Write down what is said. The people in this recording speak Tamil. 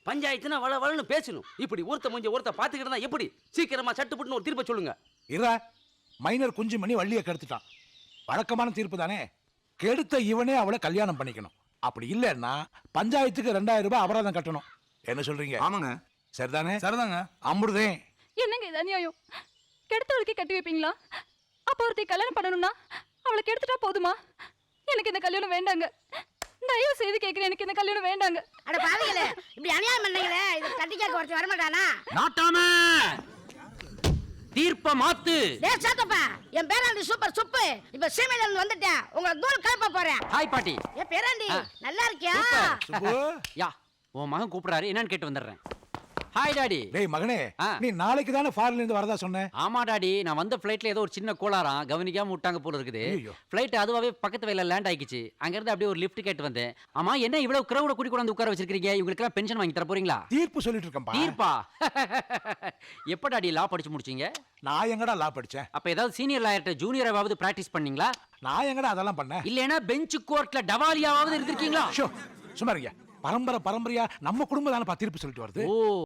பஞ்சாயத்துனா வளன்னு பேசணும். இப்படி ஒருத்த பாத்துக்கிட்டு இருந்தா எப்படி? சீக்கிரமா சட்டுப்புட்டுன்னு ஒரு தீர்ப்பை சொல்லுங்க. இரா மைனர் குஞ்சு மணி வள்ளியை கெடுத்துட்டான். வழக்கமான தீர்ப்பு தானே. கெடுத்த இவனே அவளை கல்யாணம் பண்ணிக்கணும். அப்படி இல்லைன்னா பஞ்சாயத்துக்கு 2000 ரூபாய் அபராதம் கட்டணும். என்ன சொல்றீங்க? ஆமாங்க. சரிதானே? சரிதாங்க. அமிர்தே, என்னங்க இது அநியாயம்? கெடுத்தவளுக்கு கட்டி வைப்பீங்களா? அப்ப ஒருத்தி கல்யாணம் பண்ணணும்னா அவளை கெடுத்துட்டா போதுமா? எனக்கு இந்த கல்யாணம் வேண்டாங்க. தயவு செய்து கேட்கிறேன், எனக்கு இந்த கல்யாணம் வேண்டாங்க. அட பாவிகளே, இப்படி அநியாயம் பண்ணீங்களே, இது கட்டி கேட்க ஒருத்தர் வரமாட்டானா? நாட்டாம தீர்ப்ப மாத்து. டேய் சாத்தப்பா, என் பேராண்டி சூப்பர் சுப்பு. இப்ப சீமையில இருந்து வந்துட்டேன். உங்களை தூள் கலப்ப போறேன். ஹாய் பாட்டி. ஏ பேராண்டி, நல்லா இருக்கியா? சுப்பு. யா, உன் மகன் கூப்பிடுறாரு, என்னன்னு கேட்டு வந்துடுறேன். Hi daddy. டேய் மகனே, நீ நாளைக்கு தானே ஃபாரின்ல இருந்து வரதா சொன்ன? ஆமா டாடி, நான் வந்த ஃப்ளைட்ல ஏதோ ஒரு சின்ன கோளாறாம், கவனிக்காம விட்டாங்க போல இருக்குது. ஃப்ளைட் அதுவாவே பக்கத்து வயல்ல லேண்ட் ஆயிடுச்சு. அங்க இருந்து அப்படியே ஒரு லிஃப்ட் கேட்டு வந்தேன். ஆமா, என்ன இவ்வளவு கிரௌட கூட்டி கொண்டு வந்து உட்கார வச்சிருக்கீங்க? இவங்களுக்கு எல்லாம் பென்ஷன் வாங்கி தர போறீங்களா? தீர்ப்பு சொல்லிட்டு இருக்கேன்பா. தீர்ப்பா? எப்ப டாடி லா படிச்சு முடிச்சீங்க? நான் எங்கடா லா படிச்சேன்? அப்ப ஏதாவது சீனியர் லாயர்ட்ட ஜூனியராவது பிராக்டிஸ் பண்ணீங்களா? நான் எங்கடா அதெல்லாம் பண்ணேன்? இல்லனா பெஞ்ச் கோர்ட்ல டவாலியாவது இருந்திருக்கீங்களா? சும்மா இருங்க. பரம்பரையா நம்ம குடும்பம் தானே தீர்ப்பு சொல்லிட்டு வருது. ஓ.